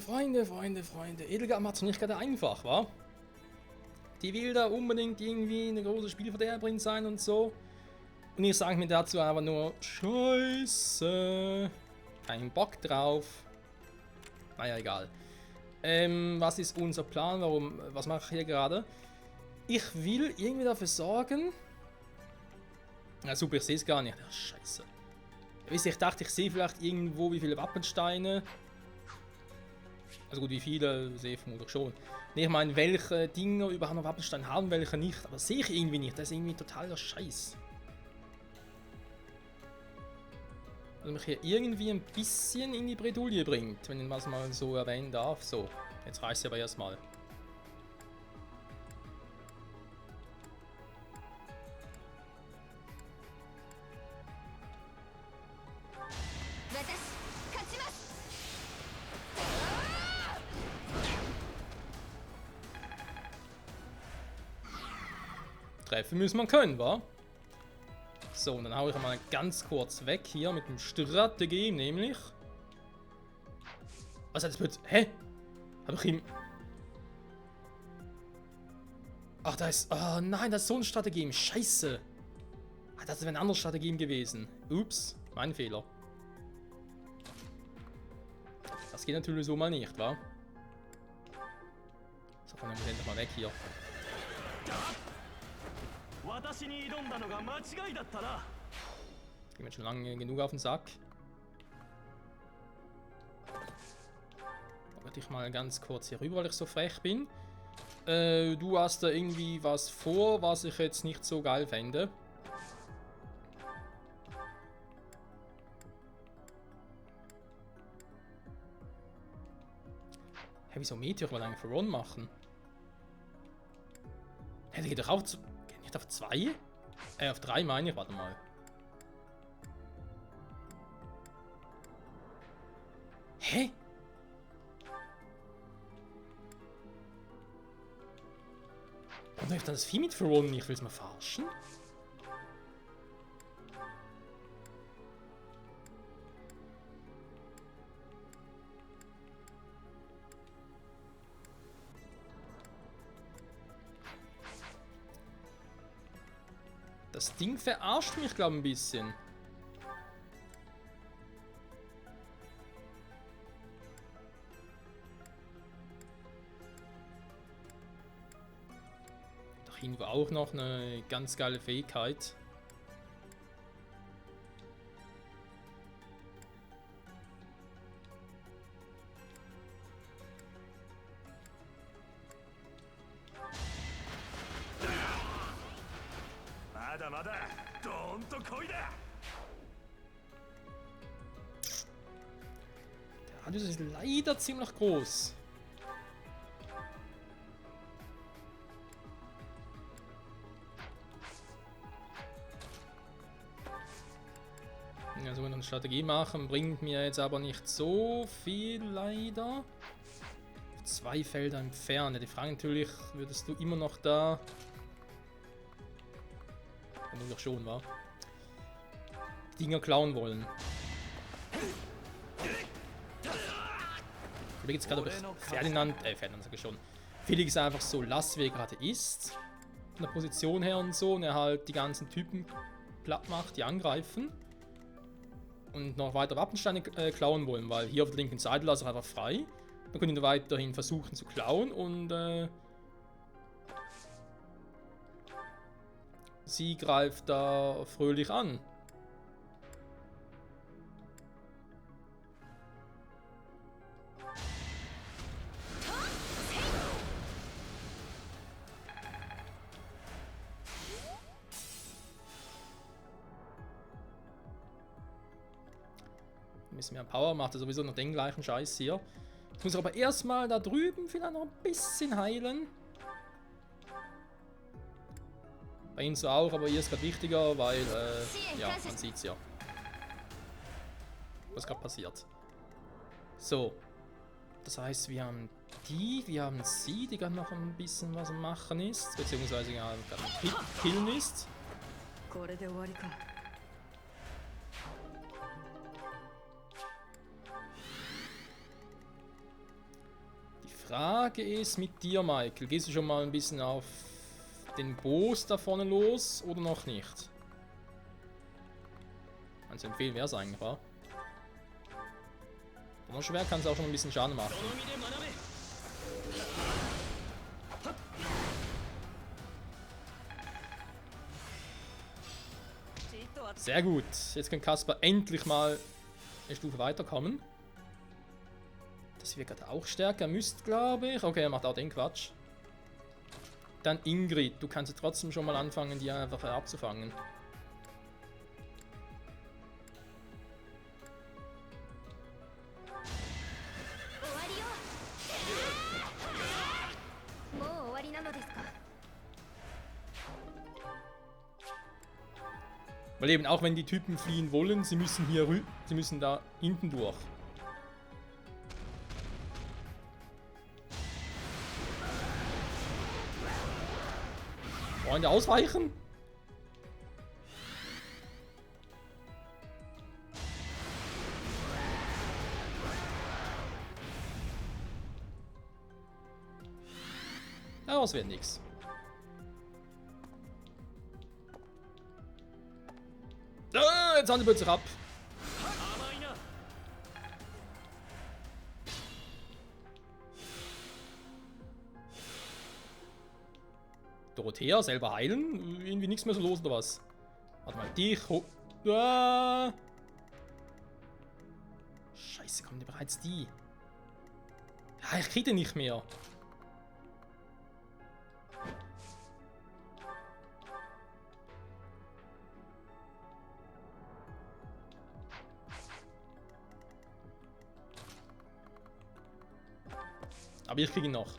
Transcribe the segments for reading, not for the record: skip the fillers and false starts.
Freunde. Edelgard macht es nicht gerade einfach, wa? Die will da unbedingt irgendwie eine große Spielverderberin sein und so. Und ich sage mir dazu aber nur, Scheiße. Kein Bock drauf. Naja, egal. Was ist unser Plan? Was mache ich hier gerade? Ich will irgendwie dafür sorgen. Na super, ich sehe es gar nicht. Ach, scheiße. Wisst ihr, ich dachte, ich sehe vielleicht irgendwo wie viele Wappensteine. Also gut, wie viele, sehe ich vermutlich schon. Nee, ich meine, welche Dinger überhaupt noch Wappensteine haben, welche nicht. Aber das sehe ich irgendwie nicht. Das ist irgendwie totaler Scheiß. Also mich hier irgendwie ein bisschen in die Bredouille bringt, wenn man es mal so erwähnen darf. So, jetzt reicht es aber erstmal. Treffen müssen wir können, wa? So, und dann hau ich mal ganz kurz weg hier mit dem Strategie, nämlich. Was hat das plötzlich? Hä? Hab ich ihm. Ach, da ist. Oh nein, das ist so ein Strategie. Scheiße. Ach, das wäre ein anderes Strategie gewesen. Ups, mein Fehler. Das geht natürlich so mal nicht, wa? So, dann muss ich endlich mal weg hier. Gehen wir schon lange genug auf den Sack. Da werde ich mal ganz kurz hier rüber, weil ich so frech bin. Du hast da irgendwie was vor, was ich jetzt nicht so geil fände. Hä, wieso Meteor will eigentlich für Ron machen? Hä, der geht doch auf zu. Nicht auf 2? Auf 3 meine ich, warte mal. Hä? Und läuft dann das Vieh mit für Ron nicht? Will es mal verarschen? Das Ding verarscht mich, glaube ich, ein bisschen. Doch irgendwo auch noch eine ganz geile Fähigkeit. Der Radius ist leider ziemlich groß. Also wenn wir eine Strategie machen, bringt mir jetzt aber nicht so viel leider. 2 Felder entfernt. Die Frage natürlich, würdest du immer noch da... Doch schon, wa? Dinger klauen wollen. Ich überlege jetzt gerade, ob ich Ferdinand sag ich schon. Felix einfach so lasse, wie er gerade ist. Von der Position her und so. Und er halt die ganzen Typen platt macht, die angreifen. Und noch weiter Wappensteine klauen wollen, weil hier auf der linken Seite lasse ich einfach frei. Dann können wir weiterhin versuchen zu klauen und sie greift da fröhlich an. Ein bisschen mehr Power macht er sowieso noch den gleichen Scheiß hier. Jetzt muss ich aber erstmal da drüben vielleicht noch ein bisschen heilen. Bei ihm so auch, aber hier ist gerade wichtiger, weil, ja, man sieht's ja. Was gerade passiert. So. Das heißt, wir haben die, wir haben sie, die gerade noch ein bisschen was am Machen ist, beziehungsweise ja, gerade am Killen ist. Frage ist mit dir, Michael. Gehst du schon mal ein bisschen auf den Boss da vorne los oder noch nicht? Also empfehlen wäre es eigentlich, wa? Noch schwer kann es auch schon ein bisschen Schaden machen. Sehr gut. Jetzt kann Kaspar endlich mal eine Stufe weiterkommen. Das wird gerade auch stärker. Er müsste, glaube ich. Okay, er macht auch den Quatsch. Dann Ingrid. Du kannst ja trotzdem schon mal anfangen, die einfach abzufangen. Weil eben auch wenn die Typen fliehen wollen, sie müssen sie müssen da hinten durch. Freunde, ausweichen! Daraus wird nichts. Jetzt haben die plötzlich ab. Dorothea selber heilen? Irgendwie nichts mehr so los oder was? Warte mal, dich. Ah. Scheiße, kommen die bereits die? Ja, ich krieg den nicht mehr. Aber ich kriege ihn noch.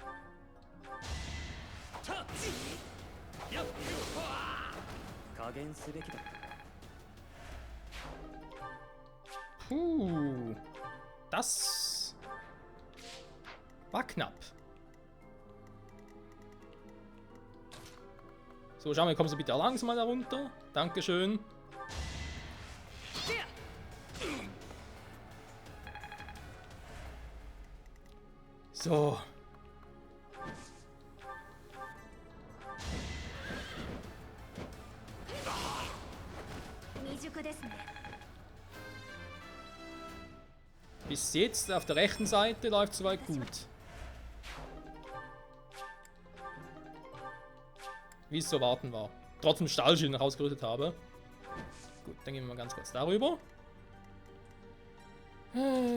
Puh. Das war knapp. So, schau mal, kommst du bitte langsam mal da runter. Dankeschön. So. Bis jetzt auf der rechten Seite läuft es soweit gut. Wie es zu erwarten war. Trotzdem Stahlschild noch ausgerüstet habe. Gut, dann gehen wir mal ganz kurz darüber.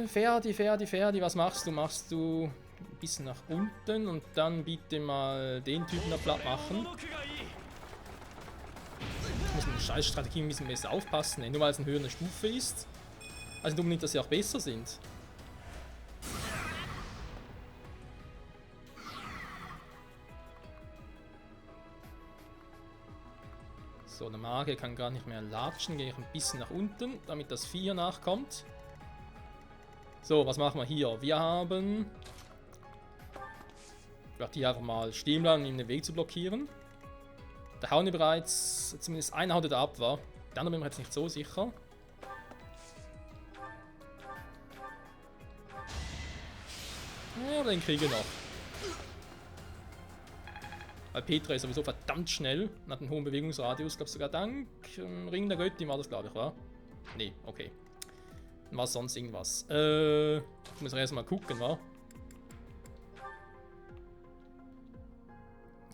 Ferdi, was machst du? Machst du ein bisschen nach unten und dann bitte mal den Typen da platt machen. Ich muss mit der Scheißstrategie ein bisschen besser aufpassen, nur weil es eine höhere Stufe ist. Also nicht unbedingt, dass sie auch besser sind. So, der Magier kann gar nicht mehr latschen, gehe ich ein bisschen nach unten, damit das Vieh hier nachkommt. So, was machen wir hier? Wir haben... Ich werde hier einfach mal stehen bleiben, um ihm den Weg zu blockieren. Da hauen wir bereits, zumindest einer haut da ab, war. Der andere bin ich jetzt nicht so sicher. Ja, den kriege ich noch. Weil Petra ist sowieso verdammt schnell und hat einen hohen Bewegungsradius, glaube sogar dank Ring der Göttin war das, glaube ich, wa? Nee, okay. Dann war sonst irgendwas. Ich muss erst mal gucken, wa?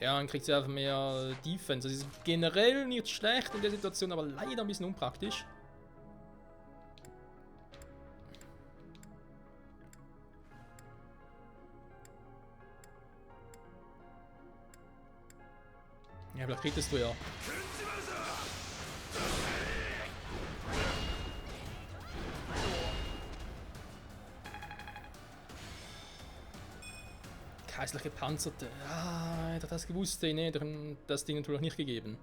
Ja, dann kriegt sie einfach mehr Defense. Das ist generell nicht schlecht in der Situation, aber leider ein bisschen unpraktisch. Ja, vielleicht kriegst du ja. Kaiserlich gepanzerte. Ah, hätte das gewusst, nee, das Ding natürlich nicht gegeben.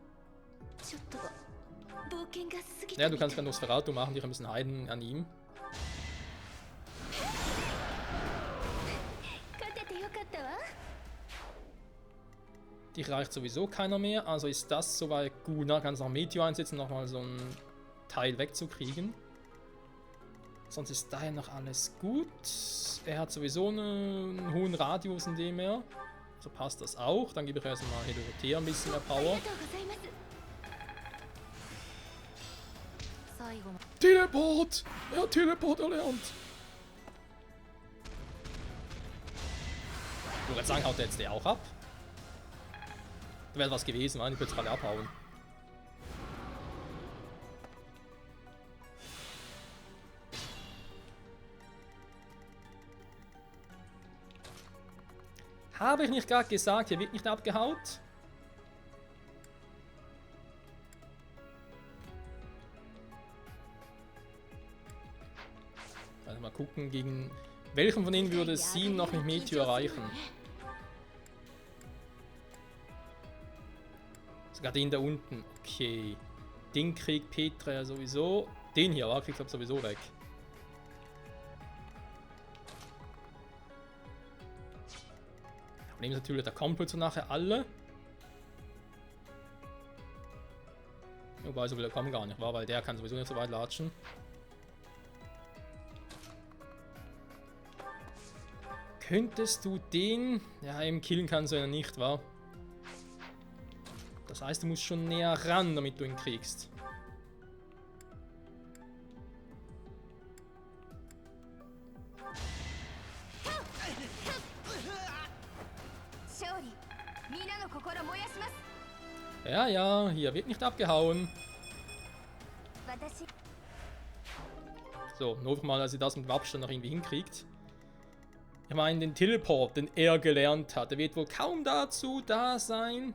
Ja, du kannst gerade noch Sferato machen, dich ein bisschen heiden an ihm. Dich reicht sowieso keiner mehr, also ist das soweit gut. Da kannst du noch Meteor einsetzen, nochmal so ein Teil wegzukriegen. Sonst ist daher noch alles gut. Er hat sowieso einen hohen Radius in dem er. So passt das auch. Dann gebe ich erstmal Heliothea ein bisschen mehr Power. Teleport! Er hat Teleport erlernt. Ich würde sagen, haut er jetzt der auch ab? Da wäre was gewesen, ich würde jetzt gerade abhauen. Habe ich nicht gerade gesagt, hier wird nicht abgehaut? Also mal gucken, gegen welchen von ihnen würde sie noch mit Meteor erreichen? Sogar den da unten. Okay. Den kriegt Petra ja sowieso. Den hier, kriegt ich glaube sowieso weg. Problem ist natürlich, da kommt so nachher alle. Wobei, so will er kommen gar nicht, weil der kann sowieso nicht so weit latschen. Könntest du den... Ja, eben killen kannst du ja nicht, wa? Das heißt, du musst schon näher ran, damit du ihn kriegst. Ja, ja, hier wird nicht abgehauen. So, nur mal, dass ihr das mit Abstand noch irgendwie hinkriegt. Ich meine, den Teleport, den er gelernt hat, der wird wohl kaum dazu da sein,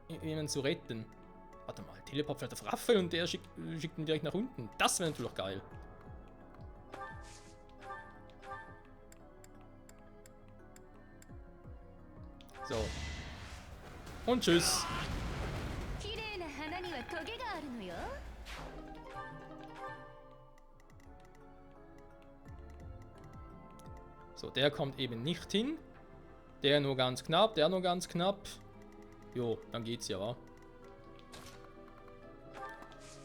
jemanden zu retten. Warte mal, Teleport fährt auf Raphael und der schickt ihn direkt nach unten. Das wäre natürlich geil. So. Und tschüss. So, der kommt eben nicht hin. Der nur ganz knapp, der nur ganz knapp. Jo, dann geht's ja, wa?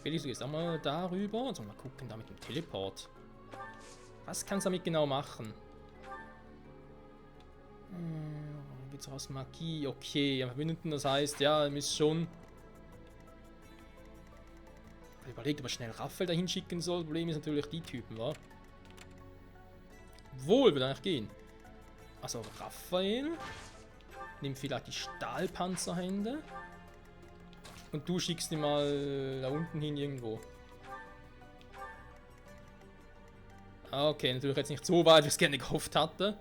Felix, du gehst auch mal darüber. Also mal gucken, da mit dem Teleport. Was kannst du damit genau machen? Geht's aus Magie? Okay, Verbündeten, das heißt, ja, ihr müsst schon... Ich überlegt, ob er schnell Raphael dahin schicken soll. Das Problem ist natürlich die Typen, wa? Wohl, würde eigentlich gehen. Also Raphael nimmt vielleicht die Stahlpanzerhände und du schickst ihn mal da unten hin irgendwo. Okay, natürlich jetzt nicht so weit, wie ich es gerne gehofft hatte.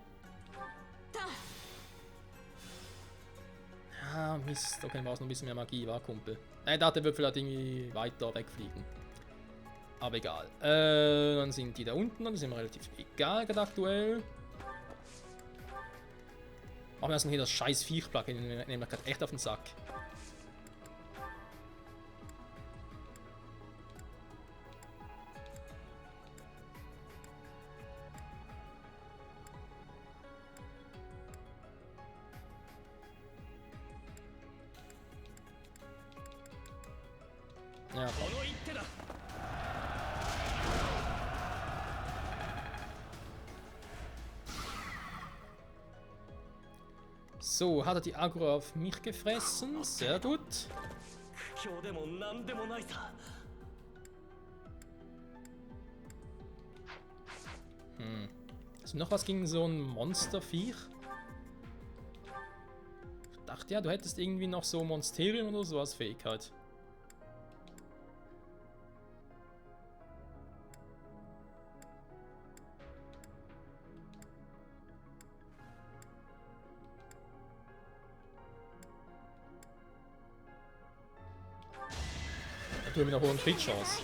Ja, Mist. Okay, war es noch ein bisschen mehr Magie, war Kumpel. Ich dachte, er wird vielleicht irgendwie weiter wegfliegen. Aber egal. Dann sind die da unten, dann sind wir relativ egal gerade aktuell. Aber erstmal hier das scheiß Viechplug, den nehmen wir gerade echt auf den Sack. Ja. So, hat er die Aggro auf mich gefressen? Sehr gut. Ist noch was gegen so ein Monsterviech? Ich dachte ja, du hättest irgendwie noch so Monsterien oder so als Fähigkeit. Mit einer hohen Crit-Chance.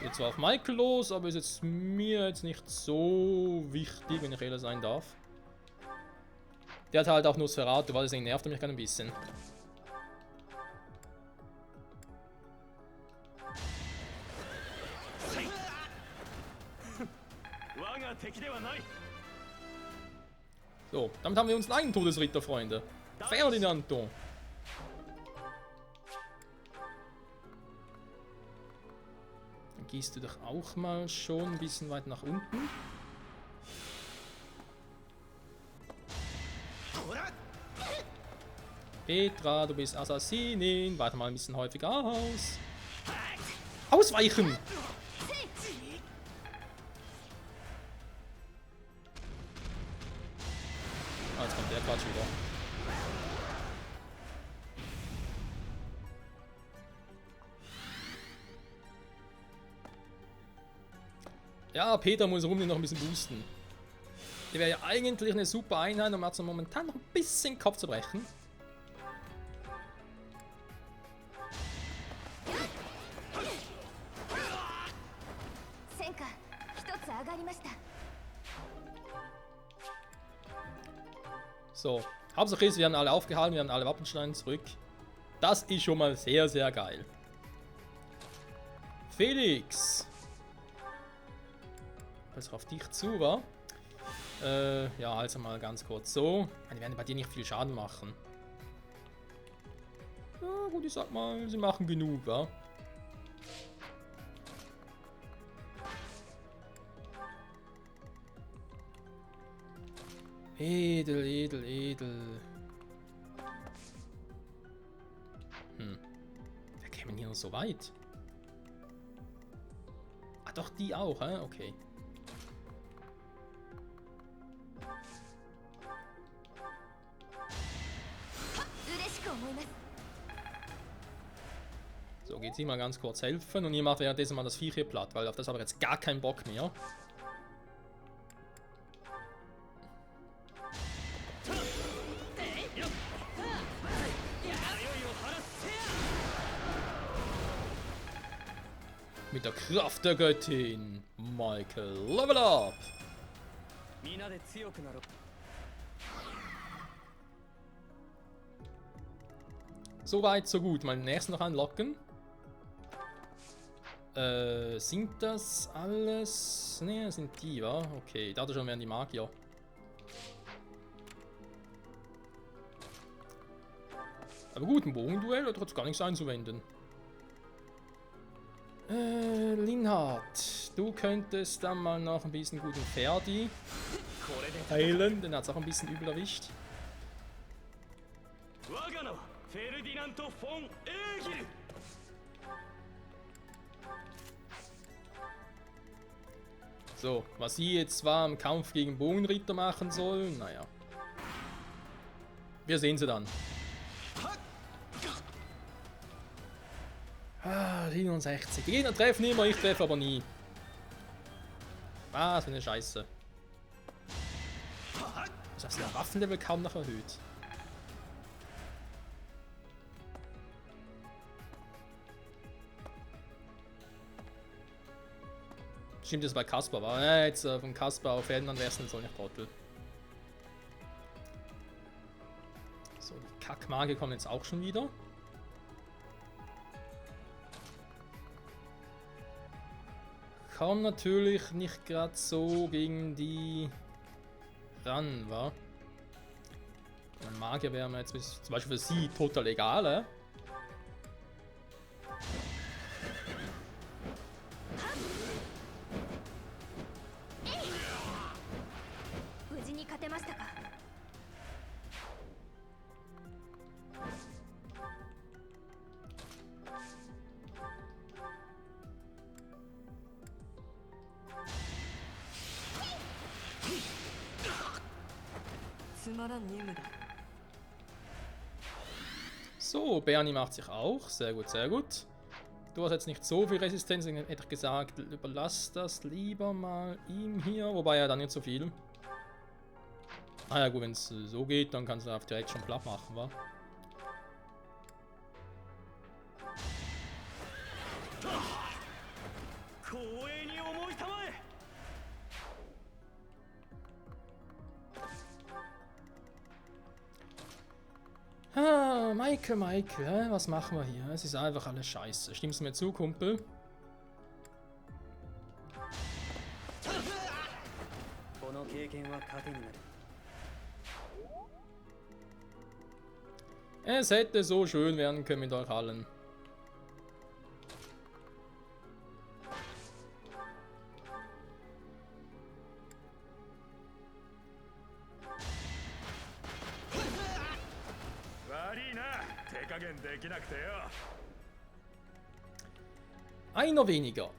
Geht zwar auf Michael los, aber ist jetzt mir jetzt nicht so wichtig, wenn ich ehrlich sein darf. Der hat halt auch Nosferatu, weil deswegen nervt er mich gerade ein bisschen. So, damit haben wir uns einen Todesritter, Freunde. Ferdinando. gehst du doch auch mal schon ein bisschen weit nach unten. Petra, du bist Assassinin. Warte mal ein bisschen häufiger aus. Ausweichen! Ah, jetzt kommt der Quatsch wieder. Ja, Peter muss Rumli noch ein bisschen boosten. Die wäre ja eigentlich eine super Einheit, um jetzt momentan noch ein bisschen den Kopf zu brechen. So, Hauptsache ist, wir haben alle aufgehalten, wir haben alle Wappensteine zurück. Das ist schon mal sehr, sehr geil. Felix! Also auf dich zu, wa? Ja, also mal ganz kurz so. Die werden bei dir nicht viel Schaden machen. Ja, gut, ich sag mal, sie machen genug, wa? Edel, edel, edel. Wir kämen hier noch so weit. Ah, doch, die auch, hä? Okay. So, geht's hier mal ganz kurz helfen und ihr macht währenddessen mal das Viech hier platt, weil auf das habe ich jetzt gar keinen Bock mehr. Mit der Kraft der Göttin, Michael, level up! So weit, so gut. Mal den nächsten noch anlocken. Sind das alles? Ne, das sind die, wa? Okay, da schon wären die Magier. Aber gut, ein Bogenduell hat trotzdem gar nichts einzuwenden. Linhard, du könntest dann mal noch ein bisschen guten Ferdi heilen, den hat es auch ein bisschen übel erwischt. So, was sie jetzt zwar im Kampf gegen Bogenritter machen soll, naja. Wir sehen sie dann. Ah, 67. Die Gegner treffen immer, ich treffe aber nie. Was für eine Scheiße. Ich habe das Waffenlevel kaum noch erhöht. Stimmt, das bei Kaspar war. Ja, jetzt von Kaspar auf Ferdinand wechseln soll, nicht Trottel. So, die Kackmage kommen jetzt auch schon wieder. Kommen natürlich nicht gerade so gegen die ran, wa? Ein Magier wäre mir jetzt zum Beispiel für sie total egal, eh? So, Bernie macht sich auch. Sehr gut, sehr gut. Du hast jetzt nicht so viel Resistenz, hätte ich gesagt, überlass das lieber mal ihm hier. Wobei er dann nicht so viel. Ah ja gut, wenn es so geht, dann kannst du auf direkt schon platt machen, wa? Ah, Michael, was machen wir hier? Es ist einfach alles scheiße. Stimmst du mir zu, Kumpel? Es hätte so schön werden können mit euch allen. Einer weniger.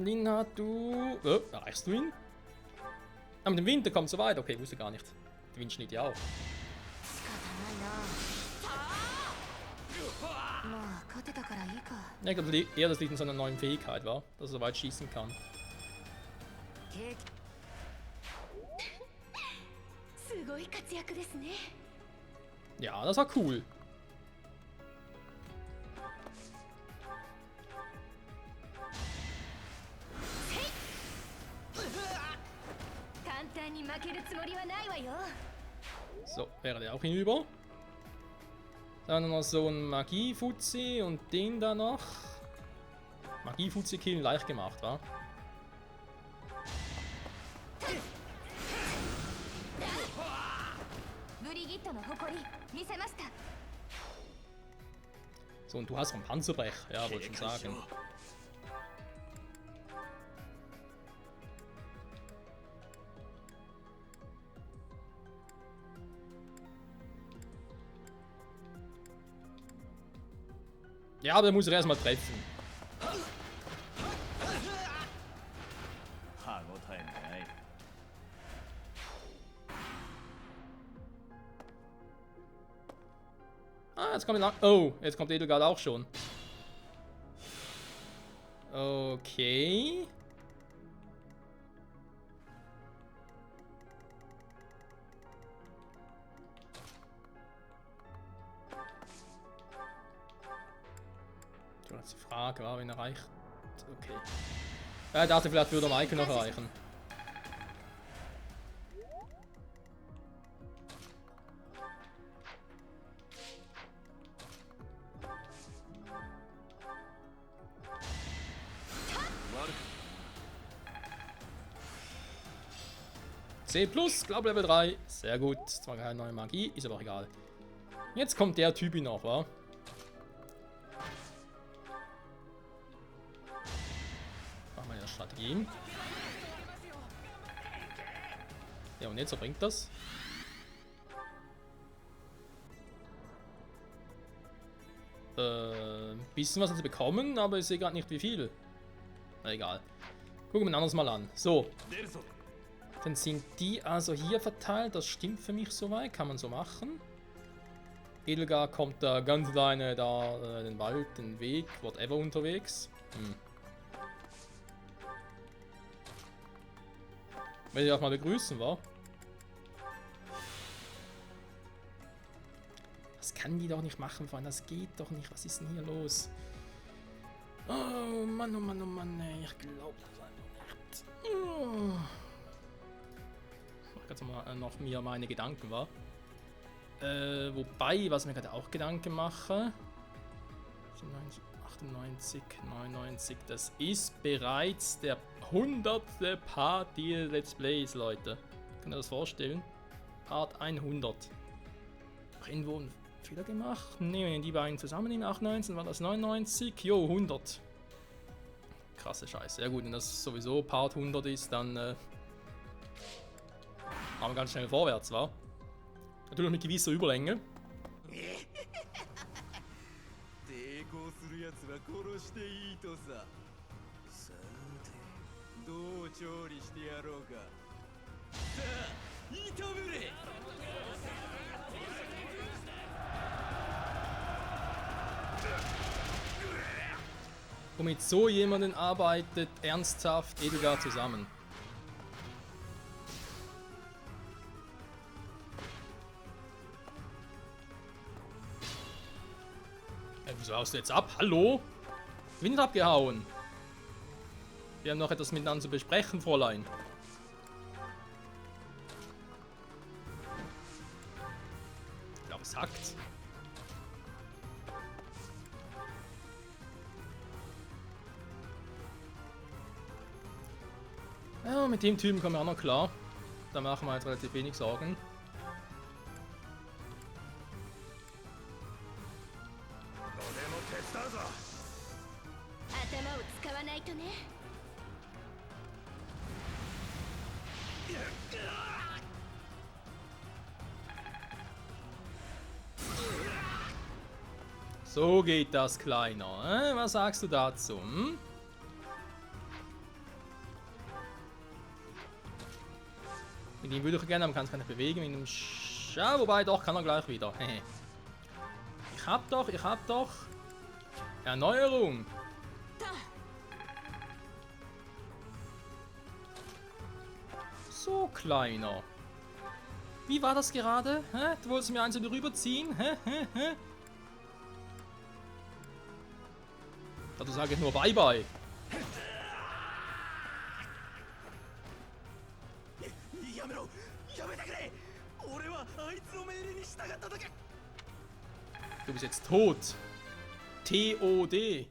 Linha, du... erreichst du ihn? Ah, mit dem Winter kommt so weit. Okay, wusste gar nicht. Der Wind schneidet ja auch. Ja, ich glaube eher, das liegt in so einer neuen Fähigkeit, war, dass er so weit schießen kann. Ja, das war cool. So, wäre der auch hinüber. Dann noch so ein Magie-Fuzzi und den da noch. Magie-Fuzzi-Kill leicht gemacht, wa? So, und du hast vom Panzerbrech, ja, wollte ich schon sagen. Ja, aber der muss er erstmal treffen. Ah, jetzt kommt oh, jetzt kommt Edelgard auch schon. Okay. Das ist die Frage, wen er erreicht. Okay. Er dachte, vielleicht würde er Maike noch erreichen. C+, glaube Level 3. Sehr gut. Zwar keine neue Magie, ist aber auch egal. Jetzt kommt der Typ noch, wa? Machen wir ja Strategie. Ja, und jetzt, was bringt das? Ein bisschen was hat sie bekommen, aber ich sehe gerade nicht wie viel. Na egal. Gucken wir ein anderes Mal an. So. Dann sind die also hier verteilt. Das stimmt für mich soweit. Kann man so machen. Edelgard kommt da ganz alleine da den Wald, den Weg, whatever unterwegs. Will ich auch mal begrüßen, wa? Das kann die doch nicht machen, Freunde. Das geht doch nicht. Was ist denn hier los? Oh Mann, oh Mann, oh Mann. Ey. Ich glaube das einfach nicht. Ich mache jetzt mal noch mir meine Gedanken, wa? Wobei, was mir gerade auch Gedanken mache. 98, 99, das ist bereits der 100. Part dieses Let's Plays, Leute. Könnt ihr das vorstellen? Part 100. Auch irgendwo einen Fehler gemacht? Ne, wenn die beiden zusammennehmen, 98, war das 99, jo, 100. Krasse Scheiße. Ja gut, wenn das sowieso Part 100 ist, dann machen wir ganz schnell vorwärts, wa? Natürlich mit gewisser Überlänge. Und mit so jemandem arbeitet ernsthaft Edelgard zusammen. Wieso haust du jetzt ab? Hallo? Wind abgehauen. Wir haben noch etwas miteinander zu besprechen, Fräulein. Ich glaube, es hackt. Ja, mit dem Typen kommen wir auch noch klar. Da machen wir jetzt relativ wenig Sorgen. So geht das, Kleiner. Was sagst du dazu? Hm? Mit ihm würde ich gerne, aber kann es gar nicht bewegen. Mit dem ja, wobei doch, kann er gleich wieder. Ich hab doch. Erneuerung. So, Kleiner. Wie war das gerade? Hä? Du wolltest mir eins rüberziehen? Hä? Dazu sage ich nur Bye-Bye. Du bist jetzt tot. TOD.